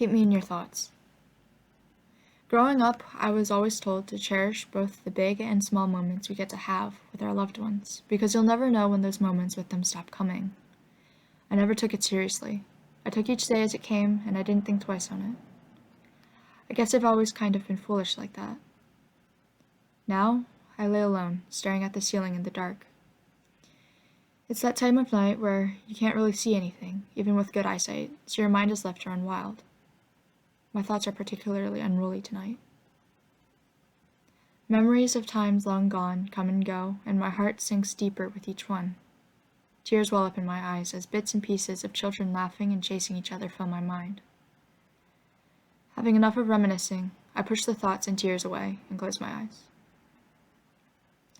Keep me in your thoughts. Growing up, I was always told to cherish both the big and small moments we get to have with our loved ones, because you'll never know when those moments with them stop coming. I never took it seriously. I took each day as it came, and I didn't think twice on it. I guess I've always kind of been foolish like that. Now, I lay alone, staring at the ceiling in the dark. It's that time of night where you can't really see anything, even with good eyesight, so your mind is left to run wild. My thoughts are particularly unruly tonight. Memories of times long gone come and go, and my heart sinks deeper with each one. Tears well up in my eyes as bits and pieces of children laughing and chasing each other fill my mind. Having enough of reminiscing, I push the thoughts and tears away and close my eyes.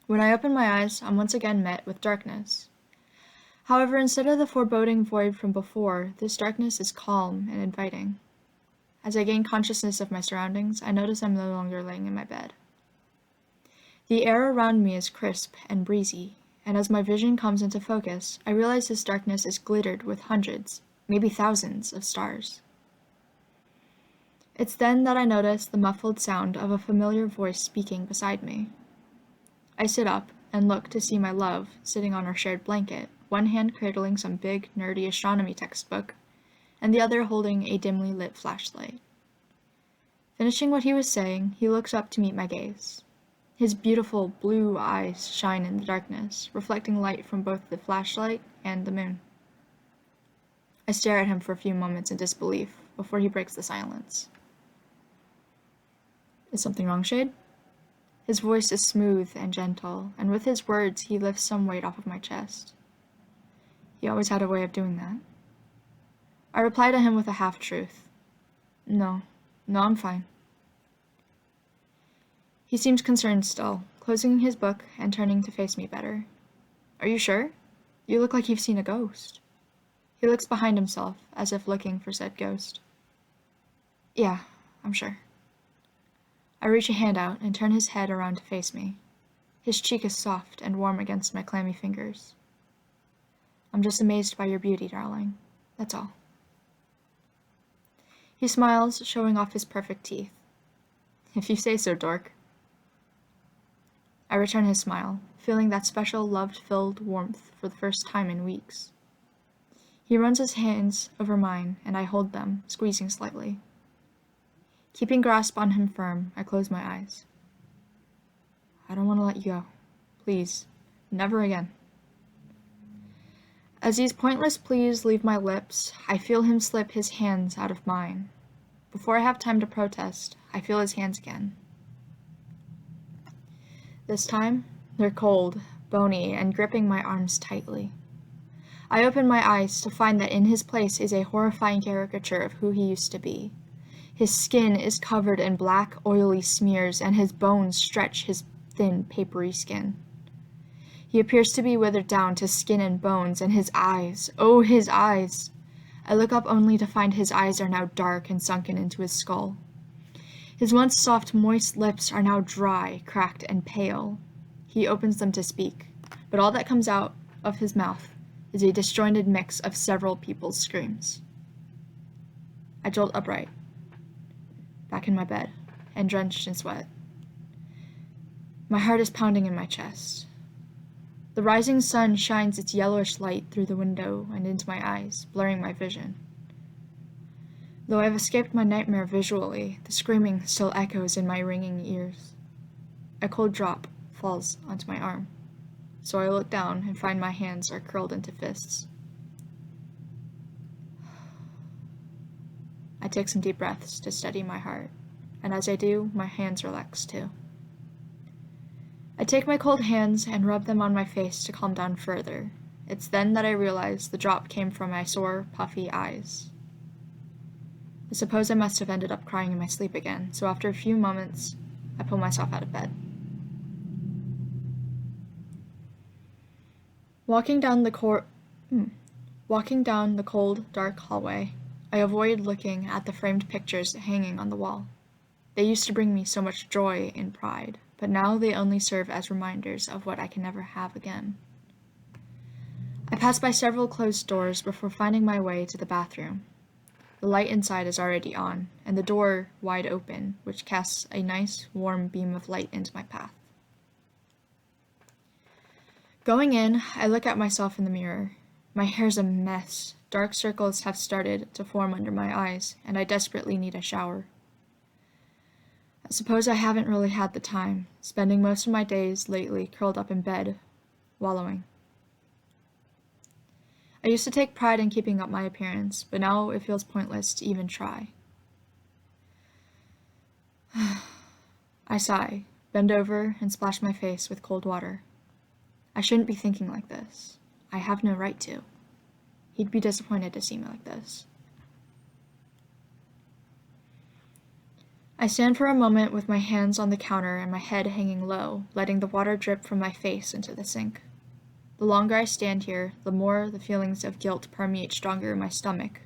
When I open my eyes, I'm once again met with darkness. However, instead of the foreboding void from before, this darkness is calm and inviting. As I gain consciousness of my surroundings, I notice I'm no longer laying in my bed. The air around me is crisp and breezy, and as my vision comes into focus, I realize this darkness is glittered with hundreds, maybe thousands of stars. It's then that I notice the muffled sound of a familiar voice speaking beside me. I sit up and look to see my love sitting on our shared blanket, one hand cradling some big, nerdy astronomy textbook, and the other holding a dimly lit flashlight. Finishing what he was saying, he looks up to meet my gaze. His beautiful blue eyes shine in the darkness, reflecting light from both the flashlight and the moon. I stare at him for a few moments in disbelief before he breaks the silence. Is something wrong, Shade? His voice is smooth and gentle, and with his words he lifts some weight off of my chest. He always had a way of doing that. I reply to him with a half-truth. No, I'm fine. He seems concerned still, closing his book and turning to face me better. Are you sure? You look like you've seen a ghost. He looks behind himself, as if looking for said ghost. Yeah, I'm sure. I reach a hand out and turn his head around to face me. His cheek is soft and warm against my clammy fingers. I'm just amazed by your beauty, darling. That's all. He smiles, showing off his perfect teeth. If you say so, dork. I return his smile, feeling that special love-filled warmth for the first time in weeks. He runs his hands over mine, and I hold them, squeezing slightly. Keeping grasp on him firm, I close my eyes. I don't want to let you go. Please, never again. As these pointless pleas leave my lips, I feel him slip his hands out of mine. Before I have time to protest, I feel his hands again. This time, they're cold, bony, and gripping my arms tightly. I open my eyes to find that in his place is a horrifying caricature of who he used to be. His skin is covered in black, oily smears, and his bones stretch his thin, papery skin. He appears to be withered down to skin and bones, and his eyes, oh, his eyes! I look up only to find his eyes are now dark and sunken into his skull. His once soft, moist lips are now dry, cracked, and pale. He opens them to speak, but all that comes out of his mouth is a disjointed mix of several people's screams. I jolt upright, back in my bed, and drenched in sweat. My heart is pounding in my chest. The rising sun shines its yellowish light through the window and into my eyes, blurring my vision. Though I have escaped my nightmare visually, the screaming still echoes in my ringing ears. A cold drop falls onto my arm, so I look down and find my hands are curled into fists. I take some deep breaths to steady my heart, and as I do, my hands relax too. I take my cold hands and rub them on my face to calm down further. It's then that I realize the drop came from my sore, puffy eyes. I suppose I must have ended up crying in my sleep again, so after a few moments, I pull myself out of bed. Walking down the cold, dark hallway, I avoid looking at the framed pictures hanging on the wall. They used to bring me so much joy and pride, but now they only serve as reminders of what I can never have again. I pass by several closed doors before finding my way to the bathroom. The light inside is already on, and the door wide open, which casts a nice, warm beam of light into my path. Going in, I look at myself in the mirror. My hair's a mess. Dark circles have started to form under my eyes, and I desperately need a shower. I suppose I haven't really had the time, spending most of my days lately curled up in bed, wallowing. I used to take pride in keeping up my appearance, but now it feels pointless to even try. I sigh, bend over, and splash my face with cold water. I shouldn't be thinking like this. I have no right to. He'd be disappointed to see me like this. I stand for a moment with my hands on the counter and my head hanging low, letting the water drip from my face into the sink. The longer I stand here, the more the feelings of guilt permeate stronger in my stomach.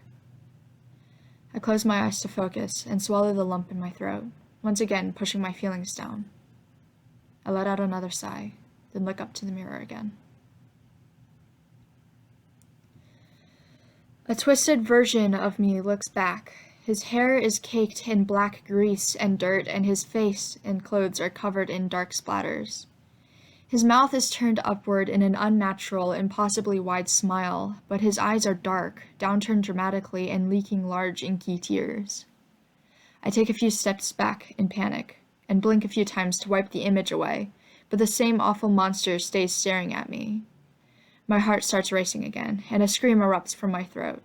I close my eyes to focus and swallow the lump in my throat, once again pushing my feelings down. I let out another sigh, then look up to the mirror again. A twisted version of me looks back. His hair is caked in black grease and dirt, and his face and clothes are covered in dark splatters. His mouth is turned upward in an unnatural, impossibly wide smile, but his eyes are dark, downturned dramatically and leaking large, inky tears. I take a few steps back in panic, and blink a few times to wipe the image away, but the same awful monster stays staring at me. My heart starts racing again, and a scream erupts from my throat.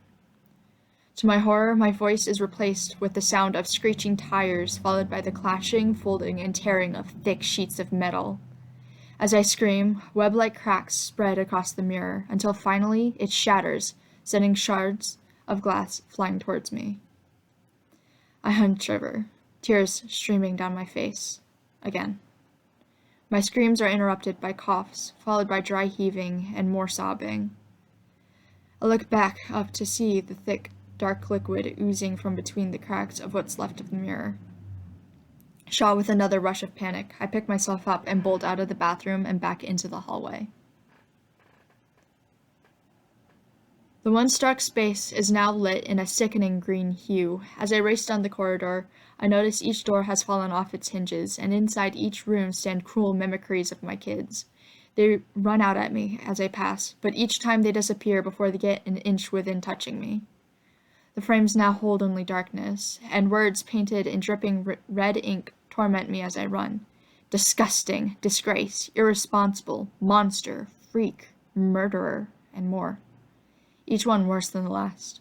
To my horror, my voice is replaced with the sound of screeching tires, followed by the clashing, folding, and tearing of thick sheets of metal. As I scream, web-like cracks spread across the mirror, until finally it shatters, sending shards of glass flying towards me. I hunch over, tears streaming down my face. Again. My screams are interrupted by coughs, followed by dry heaving and more sobbing. I look back up to see the thick, dark liquid oozing from between the cracks of what's left of the mirror. Shot with another rush of panic, I pick myself up and bolt out of the bathroom and back into the hallway. The once dark space is now lit in a sickening green hue. As I race down the corridor, I notice each door has fallen off its hinges, and inside each room stand cruel mimicries of my kids. They run out at me as I pass, but each time they disappear before they get an inch within touching me. The frames now hold only darkness, and words painted in dripping red ink torment me as I run. Disgusting, disgrace, irresponsible, monster, freak, murderer, and more. Each one worse than the last.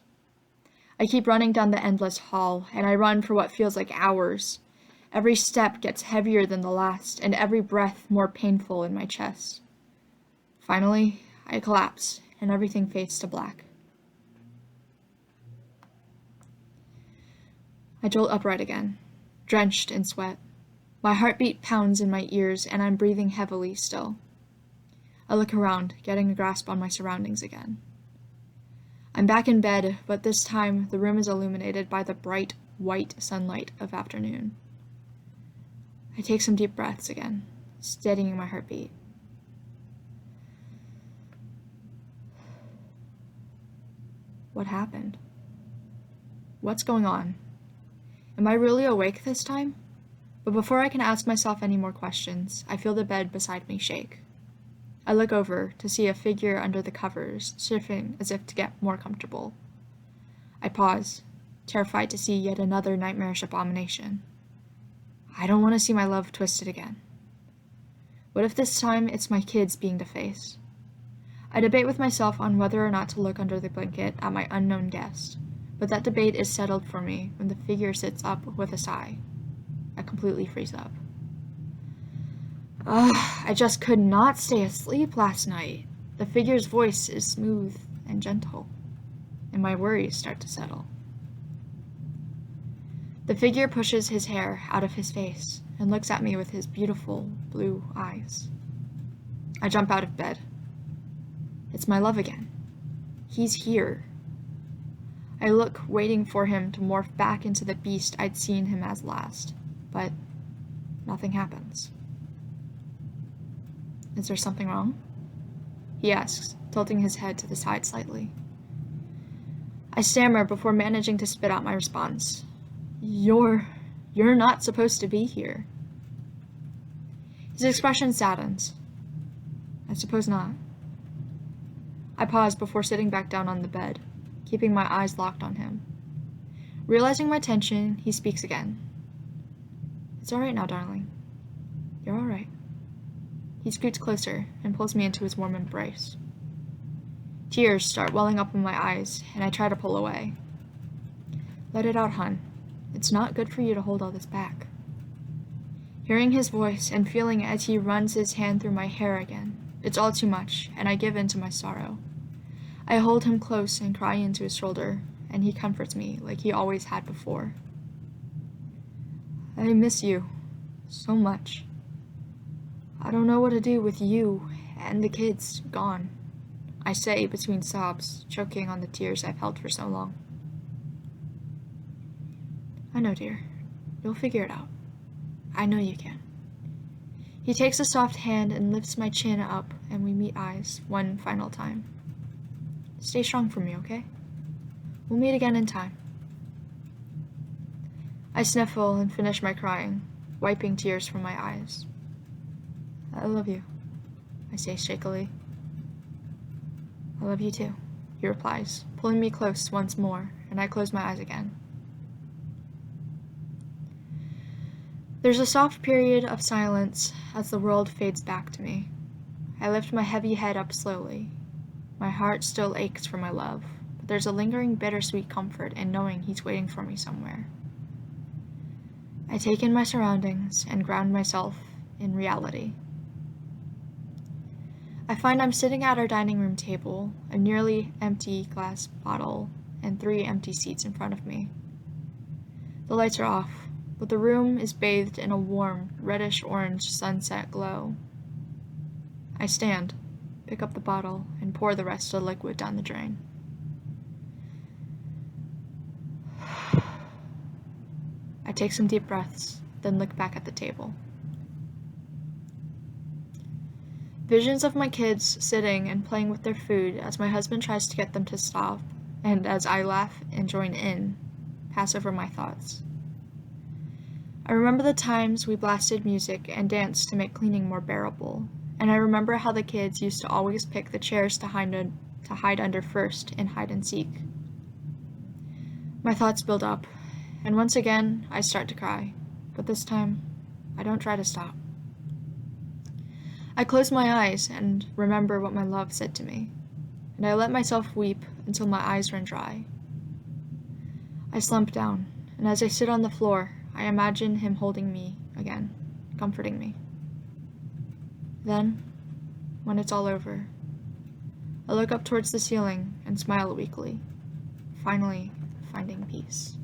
I keep running down the endless hall, and I run for what feels like hours. Every step gets heavier than the last, and every breath more painful in my chest. Finally, I collapse, and everything fades to black. I jolt upright again, drenched in sweat. My heartbeat pounds in my ears, and I'm breathing heavily still. I look around, getting a grasp on my surroundings again. I'm back in bed, but this time the room is illuminated by the bright, white sunlight of afternoon. I take some deep breaths again, steadying my heartbeat. What happened? What's going on? Am I really awake this time? But before I can ask myself any more questions, I feel the bed beside me shake. I look over to see a figure under the covers, shifting as if to get more comfortable. I pause, terrified to see yet another nightmarish abomination. I don't want to see my love twisted again. What if this time it's my kids being defaced? I debate with myself on whether or not to look under the blanket at my unknown guest, but that debate is settled for me when the figure sits up with a sigh. I completely freeze up. I just could not stay asleep last night. The figure's voice is smooth and gentle, and my worries start to settle. The figure pushes his hair out of his face and looks at me with his beautiful blue eyes. I jump out of bed. It's my love again. He's here. I look, waiting for him to morph back into the beast I'd seen him as last, but nothing happens. Is there something wrong? He asks, tilting his head to the side slightly. I stammer before managing to spit out my response. You're not supposed to be here. His expression saddens. I suppose not. I pause before sitting back down on the bed, keeping my eyes locked on him. Realizing my tension, he speaks again. It's all right now, darling. You're all right. He scoots closer and pulls me into his warm embrace. Tears start welling up in my eyes, and I try to pull away. Let it out, hon. It's not good for you to hold all this back. Hearing his voice and feeling as he runs his hand through my hair again, it's all too much, and I give in to my sorrow. I hold him close and cry into his shoulder, and he comforts me like he always had before. I miss you so much. I don't know what to do with you and the kids gone, I say between sobs, choking on the tears I've held for so long. I know, dear. You'll figure it out. I know you can. He takes a soft hand and lifts my chin up, and we meet eyes one final time. Stay strong for me, okay? We'll meet again in time. I sniffle and finish my crying, wiping tears from my eyes. I love you, I say shakily. I love you too, he replies, pulling me close once more, and I close my eyes again. There's a soft period of silence as the world fades back to me. I lift my heavy head up slowly. My heart still aches for my love, but there's a lingering bittersweet comfort in knowing he's waiting for me somewhere. I take in my surroundings and ground myself in reality. I find I'm sitting at our dining room table, a nearly empty glass bottle, and 3 empty seats in front of me. The lights are off, but the room is bathed in a warm, reddish-orange sunset glow. I stand, pick up the bottle, and pour the rest of the liquid down the drain. I take some deep breaths, then look back at the table. Visions of my kids sitting and playing with their food as my husband tries to get them to stop, and as I laugh and join in, pass over my thoughts. I remember the times we blasted music and danced to make cleaning more bearable, and I remember how the kids used to always pick the chairs to hide under first in hide and seek. My thoughts build up, and once again I start to cry, but this time I don't try to stop. I close my eyes and remember what my love said to me, and I let myself weep until my eyes run dry. I slump down, and as I sit on the floor, I imagine him holding me again, comforting me. Then, when it's all over, I look up towards the ceiling and smile weakly, finally finding peace.